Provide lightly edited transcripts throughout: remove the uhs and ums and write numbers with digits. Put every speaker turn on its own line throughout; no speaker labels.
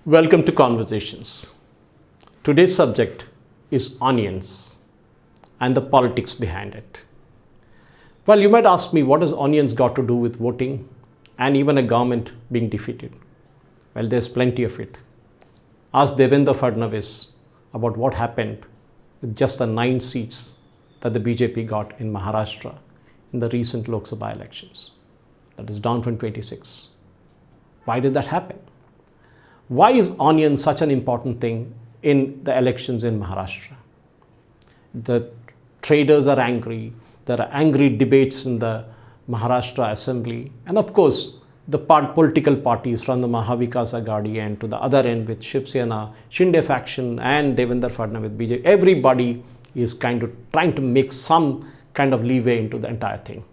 Welcome to Conversations. Today's subject is onions and the politics behind it. Well, you might ask me, what has onions got to do with voting and even a government being defeated? Well, there's plenty of it. Ask Devendra Fadnavis about what happened with just the 9 seats that the BJP got in Maharashtra in the recent Lok Sabha elections. That is down from 26. Why did that happen? Why is onion such an important thing in the elections in Maharashtra? The traders are angry. There are angry debates in the Maharashtra assembly. And of course, the political parties from the Mahavikas Aghadi end to the other end with Shiv Sena, Shinde faction and Devendra Fadnavis with BJP. Everybody is kind of trying to make some kind of leeway into the entire thing.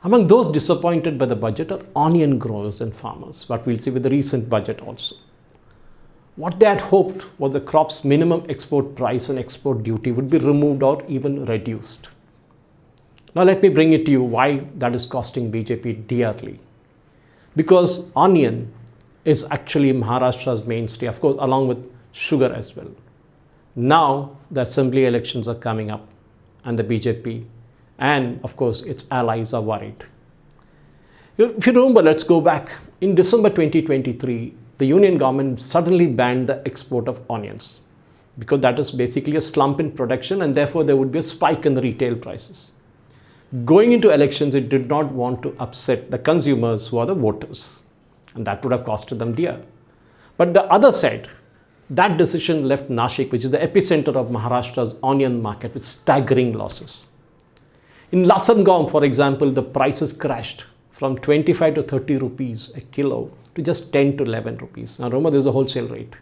Among those disappointed by the budget are onion growers and farmers, what we'll see with the recent budget also. What they had hoped was the crop's minimum export price and export duty would be removed or even reduced. Now let me bring it to you why that is costing BJP dearly. Because onion is actually Maharashtra's mainstay, of course, along with sugar as well. Now the assembly elections are coming up and the BJP and of course its allies are worried. If you remember, let's go back. In December 2023, the union government suddenly banned the export of onions because that is basically a slump in production and therefore there would be a spike in the retail prices. Going into elections, it did not want to upset the consumers who are the voters, and that would have costed them dear. But the other side, that decision left Nashik, which is the epicenter of Maharashtra's onion market, with staggering losses. In Lasangam, for example, the prices crashed from 25 to 30 rupees a kilo to just 10 to 11 rupees. Now remember, there's a wholesale rate.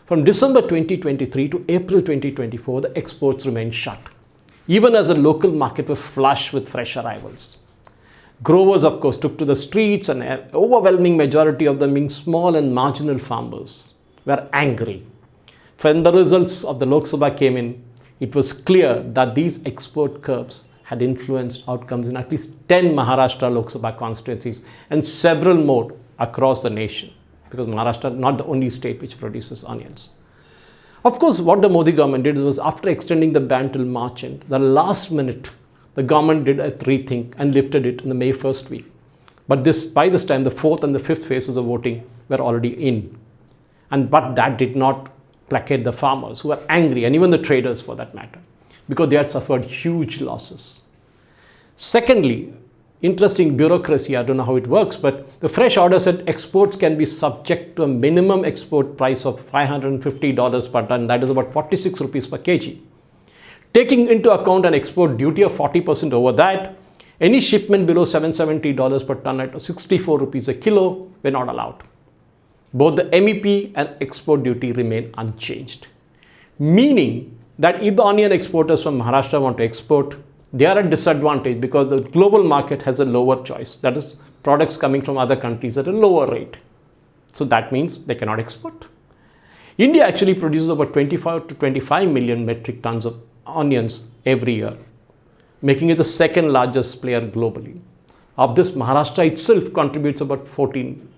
From December 2023 to April 2024, the exports remained shut, even as the local market was flush with fresh arrivals. Growers, of course, took to the streets, and an overwhelming majority of them, being small and marginal farmers, were angry. When the results of the Lok Sabha came in, it was clear that these export curbs had influenced outcomes in at least 10 Maharashtra Lok Sabha constituencies and several more across the nation, because Maharashtra is not the only state which produces onions. Of course, what the Modi government did was, after extending the ban till March end, the last minute, the government did a rethink and lifted it in the May 1st week. But by this time, the 4th and the 5th phases of voting were already in. But that did not placate the farmers who were angry, and even the traders for that matter, because they had suffered huge losses. Secondly, interesting bureaucracy, I don't know how it works, but the fresh order said exports can be subject to a minimum export price of $550 per ton, that is about 46 rupees per kg. Taking into account an export duty of 40% over that, any shipment below $770 per ton at 64 rupees a kilo were not allowed. Both the MEP and export duty remain unchanged, meaning that if the onion exporters from Maharashtra want to export, they are at disadvantage because the global market has a lower choice. That is, products coming from other countries at a lower rate. So that means they cannot export. India actually produces about 24 to 25 million metric tons of onions every year, making it the second largest player globally. Of this, Maharashtra itself contributes about 14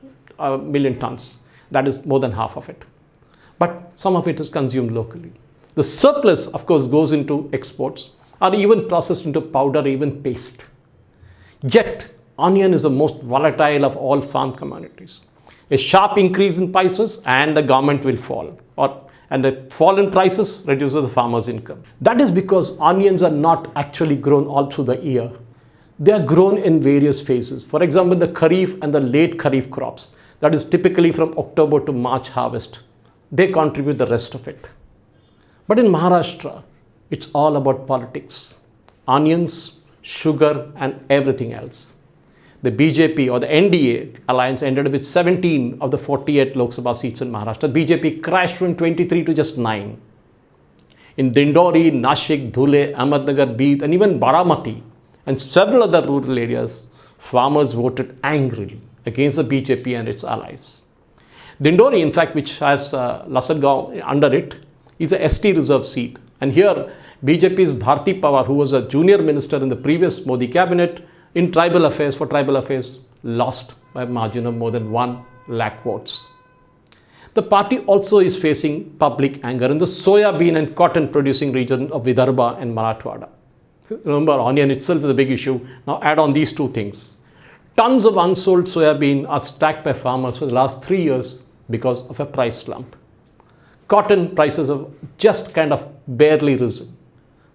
million tons. That is more than half of it. But some of it is consumed locally. The surplus, of course, goes into exports or even processed into powder, even paste. Yet, onion is the most volatile of all farm commodities. A sharp increase in prices and the government will fall, and the fall in prices reduces the farmer's income. That is because onions are not actually grown all through the year. They are grown in various phases. For example, the Kharif and the late Kharif crops, that is typically from October to March harvest, they contribute the rest of it. But in Maharashtra, it's all about politics, onions, sugar, and everything else. The BJP or the NDA alliance ended with 17 of the 48 Lok Sabha seats in Maharashtra. BJP crashed from 23 to just 9. In Dindori, Nashik, Dhule, Ahmednagar, Beed, and even Baramati and several other rural areas, farmers voted angrily against the BJP and its allies. Dindori, in fact, which has Lasargaon under it, is a ST reserve seat. And here, BJP's Bharti Pawar, who was a junior minister in the previous Modi cabinet in tribal affairs, lost by a margin of more than 1 lakh votes. The party also is facing public anger in the soya bean and cotton producing region of Vidarbha and Marathwada. Remember, onion itself is a big issue. Now add on these two things. Tons of unsold soya bean are stacked by farmers for the last 3 years because of a price slump. Cotton prices have just kind of barely risen.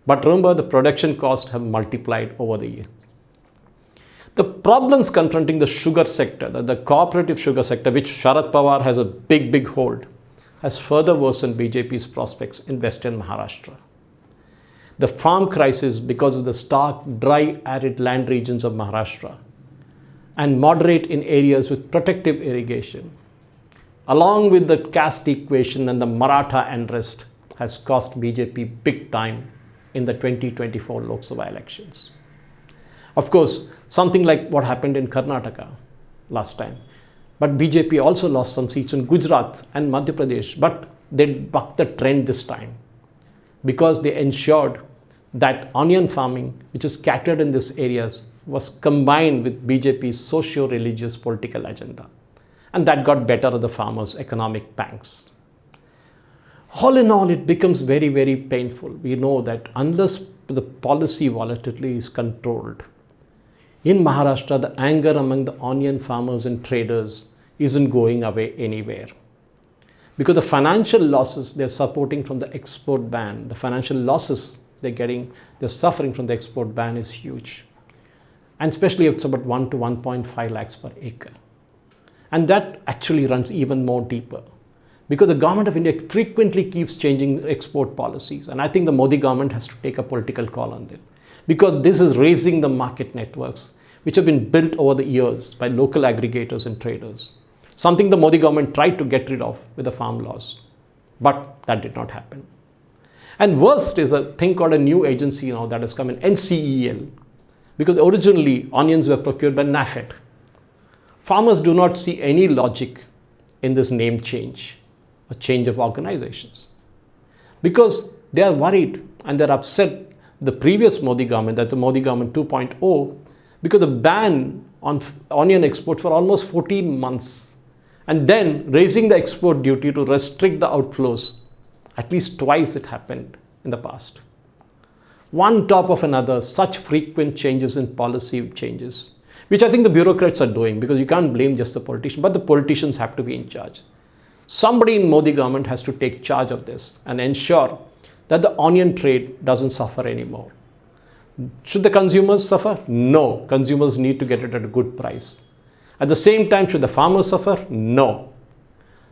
But remember, the production costs have multiplied over the years. The problems confronting the sugar sector, the cooperative sugar sector, which Sharad Pawar has a big hold, has further worsened BJP's prospects in western Maharashtra. The farm crisis because of the stark, dry, arid land regions of Maharashtra and moderate in areas with protective irrigation, along with the caste equation and the Maratha unrest, has cost BJP big time in the 2024 Lok Sabha elections. Of course, something like what happened in Karnataka last time. But BJP also lost some seats in Gujarat and Madhya Pradesh, but they bucked the trend this time because they ensured that onion farming, which is scattered in these areas, was combined with BJP's socio-religious political agenda. And that got better of the farmers' economic pangs. All in all, it becomes very painful. We know that unless the policy volatility is controlled, in Maharashtra, the anger among the onion farmers and traders isn't going away anywhere. Because the financial losses they're supporting from the export ban, the financial losses they're suffering from the export ban is huge. And especially it's about 1 to 1.5 lakhs per acre. And that actually runs even more deeper. Because the government of India frequently keeps changing export policies. And I think the Modi government has to take a political call on that. Because this is raising the market networks, which have been built over the years by local aggregators and traders. Something the Modi government tried to get rid of with the farm laws. But that did not happen. And worst is a thing called a new agency now that has come in, NCEL. Because originally onions were procured by NAFED. Farmers do not see any logic in this name change, a change of organizations. Because they are worried and they're upset the previous Modi government, that the Modi government 2.0, because the ban on onion export for almost 14 months and then raising the export duty to restrict the outflows. At least twice it happened in the past. One top of another, such frequent changes in policy changes, which I think the bureaucrats are doing, because you can't blame just the politicians, but the politicians have to be in charge. Somebody in Modi government has to take charge of this and ensure that the onion trade doesn't suffer anymore. Should the consumers suffer? No. Consumers need to get it at a good price. At the same time, should the farmers suffer? No.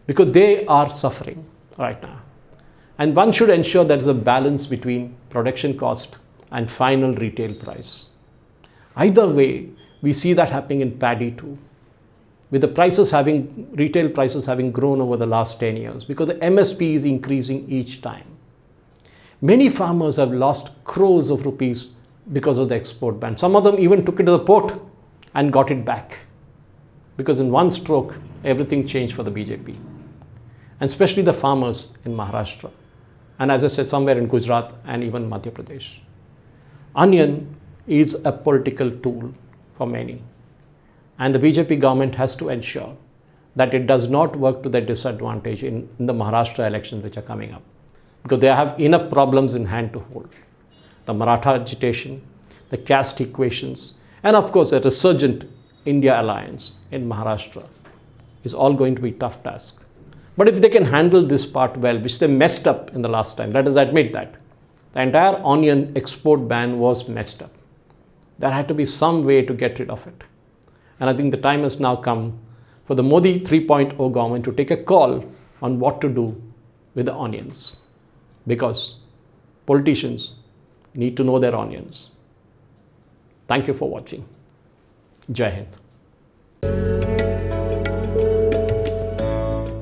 Because they are suffering right now. And one should ensure there is a balance between production cost and final retail price. Either way, we see that happening in paddy too, with the retail prices having grown over the last 10 years, because the MSP is increasing each time. Many farmers have lost crores of rupees because of the export ban. Some of them even took it to the port and got it back, because in one stroke, everything changed for the BJP, and especially the farmers in Maharashtra. And as I said, somewhere in Gujarat and even Madhya Pradesh. Onion is a political tool for many. And the BJP government has to ensure that it does not work to their disadvantage in the Maharashtra elections which are coming up. Because they have enough problems in hand to hold. The Maratha agitation, the caste equations, and of course a resurgent India alliance in Maharashtra is all going to be a tough task. But if they can handle this part well, which they messed up in the last time, let us admit that. The entire onion export ban was messed up. There had to be some way to get rid of it. And I think the time has now come for the Modi 3.0 government to take a call on what to do with the onions. Because politicians need to know their onions. Thank you for watching. Jai Hind.